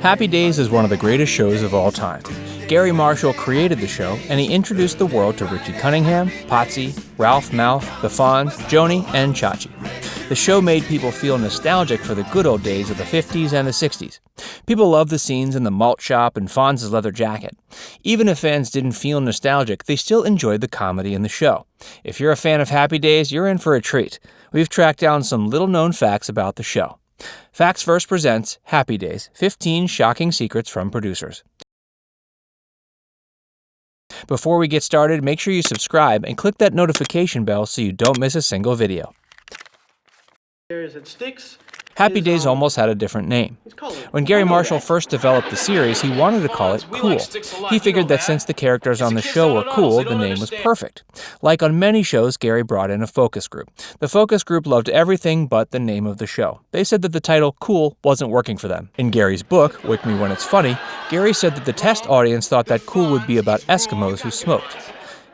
Happy Days is one of the greatest shows of all time. Gary Marshall created the show, and he introduced the world to Richie Cunningham, Potsy, Ralph Mouth, the Fonz, Joanie, and Chachi. The show made people feel nostalgic for the good old days of the 50s and the 60s. People loved the scenes in the malt shop and Fonz's leather jacket. Even if fans didn't feel nostalgic, they still enjoyed the comedy in the show. If you're a fan of Happy Days, you're in for a treat. We've tracked down some little-known facts about the show. Facts First presents Happy Days, 15 Shocking Secrets from Producers. Before we get started, make sure you subscribe and click that notification bell so you don't miss a single video. Happy Days almost had a different name. When Gary Marshall first developed the series, he wanted to call it Cool. He figured that since the characters on the show were cool, the name was perfect. Like on many shows, Gary brought in a focus group. The focus group loved everything but the name of the show. They said that the title Cool wasn't working for them. In Gary's book, Wick Me When It's Funny, Gary said that the test audience thought that Cool would be about Eskimos who smoked.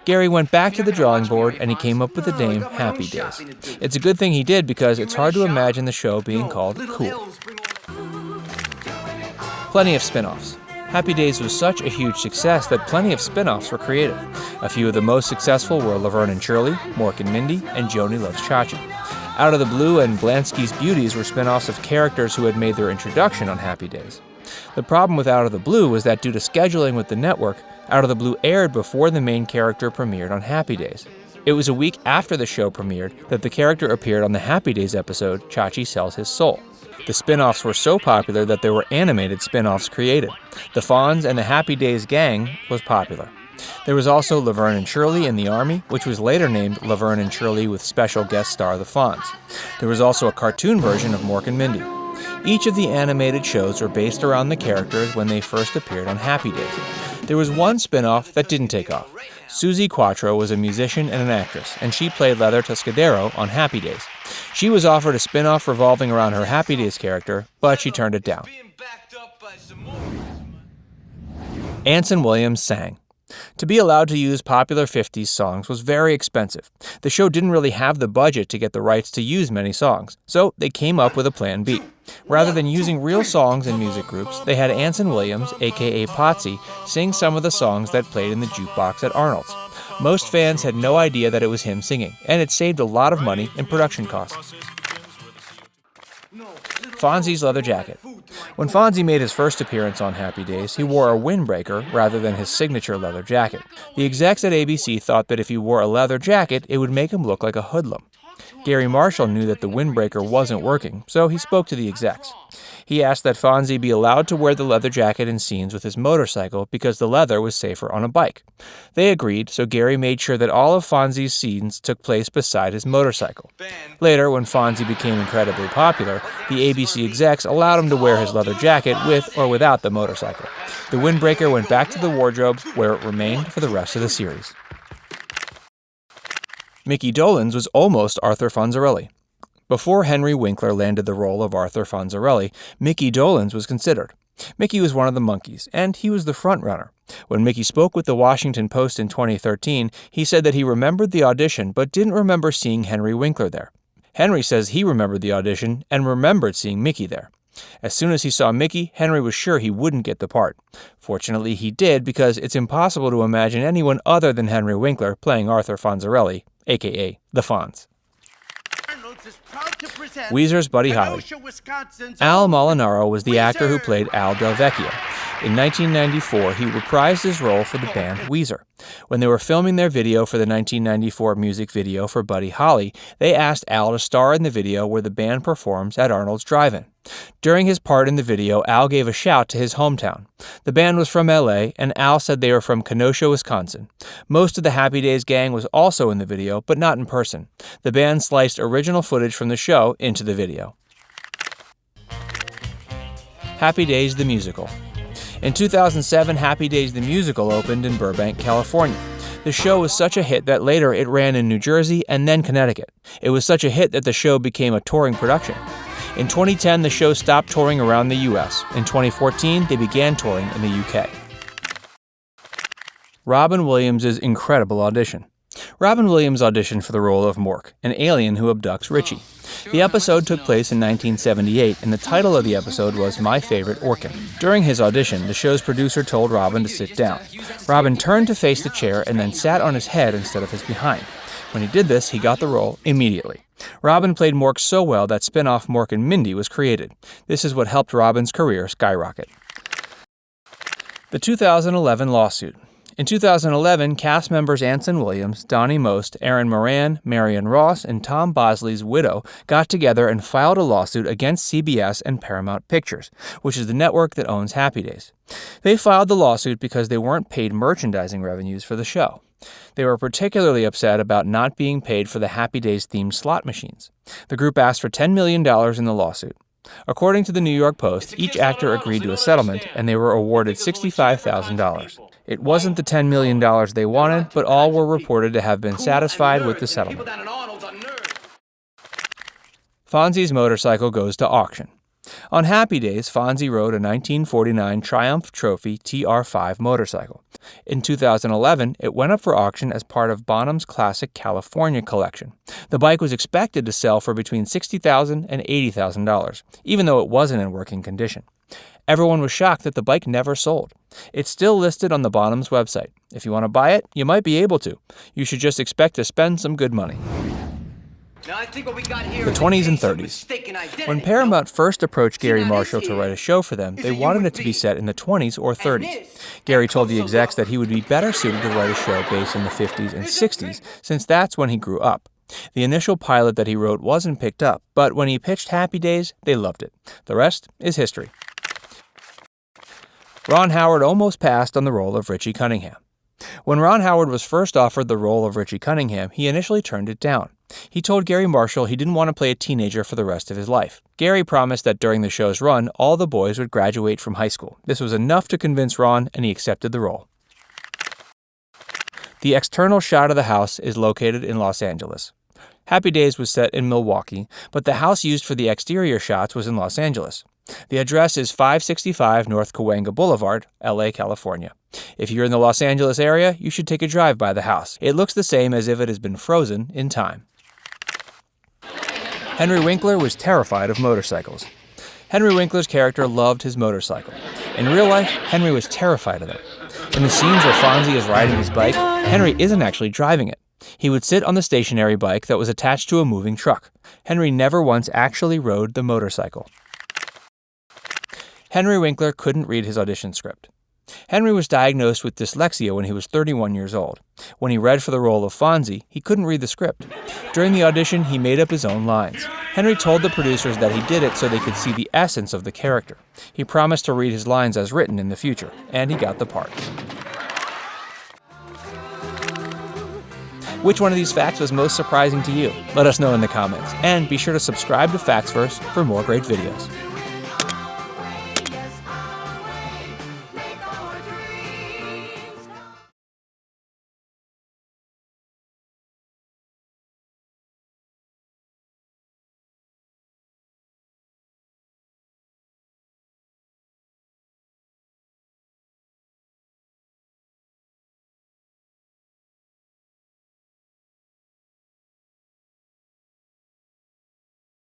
Gary went back to the drawing board and he came up with the name Happy Days. It's a good thing he did because it's hard to imagine the show being called Cool. Plenty of spin-offs. Happy Days was such a huge success that plenty of spin-offs were created. A few of the most successful were Laverne and Shirley, Mork and Mindy, and Joanie Loves Chachi. Out of the Blue and Blansky's Beauties were spin-offs of characters who had made their introduction on Happy Days. The problem with Out of the Blue was that due to scheduling with the network, Out of the Blue aired before the main character premiered on Happy Days. It was a week after the show premiered that the character appeared on the Happy Days episode, Chachi Sells His Soul. The spin-offs were so popular that there were animated spin-offs created. The Fonz and the Happy Days gang was popular. There was also Laverne and Shirley in the Army, which was later named Laverne and Shirley with special guest star The Fonz. There was also a cartoon version of Mork and Mindy. Each of the animated shows were based around the characters when they first appeared on Happy Days. There was one spin-off that didn't take off. Susie Quattro was a musician and an actress, and she played Leather Tuscadero on Happy Days. She was offered a spin-off revolving around her Happy Days character, but she turned it down. Anson Williams sang. To be allowed to use popular 50s songs was very expensive. The show didn't really have the budget to get the rights to use many songs, so they came up with a plan B. Rather than using real songs in music groups, they had Anson Williams, aka Potsy, sing some of the songs that played in the jukebox at Arnold's. Most fans had no idea that it was him singing, and it saved a lot of money in production costs. Fonzie's leather jacket. When Fonzie made his first appearance on Happy Days, he wore a windbreaker rather than his signature leather jacket. The execs at ABC thought that if he wore a leather jacket, it would make him look like a hoodlum. Gary Marshall knew that the windbreaker wasn't working, so he spoke to the execs. He asked that Fonzie be allowed to wear the leather jacket in scenes with his motorcycle because the leather was safer on a bike. They agreed, so Gary made sure that all of Fonzie's scenes took place beside his motorcycle. Later, when Fonzie became incredibly popular, the ABC execs allowed him to wear his leather jacket with or without the motorcycle. The windbreaker went back to the wardrobe, where it remained for the rest of the series. Mickey DOLENZ was almost Arthur Fonzarelli. Before Henry Winkler landed the role of Arthur Fonzarelli, Mickey DOLENZ was considered. Mickey was one of the monkeys, and he was the frontrunner. When Mickey spoke with the Washington Post in 2013, he said that he remembered the audition but didn't remember seeing Henry Winkler there. Henry says he remembered the audition and remembered seeing Mickey there. As soon as he saw Mickey, Henry was sure he wouldn't get the part. Fortunately, he did because it's impossible to imagine anyone other than Henry Winkler playing Arthur Fonzarelli, a.k.a. the Fonz. WEEZER'S Buddy Holly. Al Molinaro was the actor who played Al Del Vecchio. In 1994, he reprised his role for the band Weezer. When they were filming their video for the 1994 music video for Buddy Holly, they asked Al to star in the video where the band performs at Arnold's Drive-In. During his part in the video, Al gave a shout to his hometown. The band was from LA, and Al said they were from Kenosha, Wisconsin. Most of the Happy Days gang was also in the video, but not in person. The band sliced original footage from the show into the video. Happy Days the Musical. In 2007, Happy Days the Musical opened in Burbank, California. The show was such a hit that later it ran in New Jersey and then Connecticut. It was such a hit that the show became a touring production. In 2010, the show stopped touring around the U.S. In 2014, they began touring in the U.K. Robin Williams' incredible audition. Robin Williams auditioned for the role of Mork, an alien who abducts Richie. The episode took place in 1978, and the title of the episode was My Favorite Orkin. During his audition, the show's producer told Robin to sit down. Robin turned to face the chair and then sat on his head instead of his behind. When he did this, he got the role immediately. Robin played Mork so well that spin-off Mork and Mindy was created. This is what helped Robin's career skyrocket. The 2011 lawsuit. In 2011, cast members Anson Williams, Donnie Most, Erin Moran, Marion Ross, and Tom Bosley's widow got together and filed a lawsuit against CBS and Paramount Pictures, which is the network that owns Happy Days. They filed the lawsuit because they weren't paid merchandising revenues for the show. They were particularly upset about not being paid for the Happy Days-themed slot machines. The group asked for $10 million in the lawsuit. According to the New York Post, each actor agreed to a settlement, and they were awarded $65,000. It wasn't the $10 million they wanted, but all were reported to have been satisfied with the settlement. Fonzie's motorcycle goes to auction. On Happy Days, Fonzie rode a 1949 Triumph Trophy TR5 motorcycle. In 2011, it went up for auction as part of Bonham's Classic California collection. The bike was expected to sell for between $60,000 and $80,000, even though it wasn't in working condition. Everyone was shocked that the bike never sold. It's still listed on the Bonham's website. If you want to buy it, you might be able to. You should just expect to spend some good money. The 20s and 30s. When Paramount first approached Gary Marshall to write a show for them, they wanted it to be set in the 20s or 30s. Gary told the execs that he would be better suited to write a show based in the 50s and 60s, since that's when he grew up. The initial pilot that he wrote wasn't picked up, but when he pitched Happy Days, they loved it. The rest is history. Ron Howard almost passed on the role of Richie Cunningham. When Ron Howard was first offered the role of Richie Cunningham, he initially turned it down. He told Gary Marshall he didn't want to play a teenager for the rest of his life. Gary promised that during the show's run, all the boys would graduate from high school. This was enough to convince Ron, and he accepted the role. The external shot of the house is located in Los Angeles. Happy Days was set in Milwaukee, but the house used for the exterior shots was in Los Angeles. The address is 565 North Cahuenga Boulevard, LA, California. If you're in the Los Angeles area, you should take a drive by the house. It looks the same as if it has been frozen in time. Henry Winkler was terrified of motorcycles. Henry Winkler's character loved his motorcycle. In real life, Henry was terrified of them. In the scenes where Fonzie is riding his bike, Henry isn't actually driving it. He would sit on the stationary bike that was attached to a moving truck. Henry never once actually rode the motorcycle. Henry Winkler couldn't read his audition script. Henry was diagnosed with dyslexia when he was 31 years old. When he read for the role of Fonzie, he couldn't read the script. During the audition, he made up his own lines. Henry told the producers that he did it so they could see the essence of the character. He promised to read his lines as written in the future, and he got the part. Which one of these facts was most surprising to you? Let us know in the comments, and be sure to subscribe to Facts Verse for more great videos.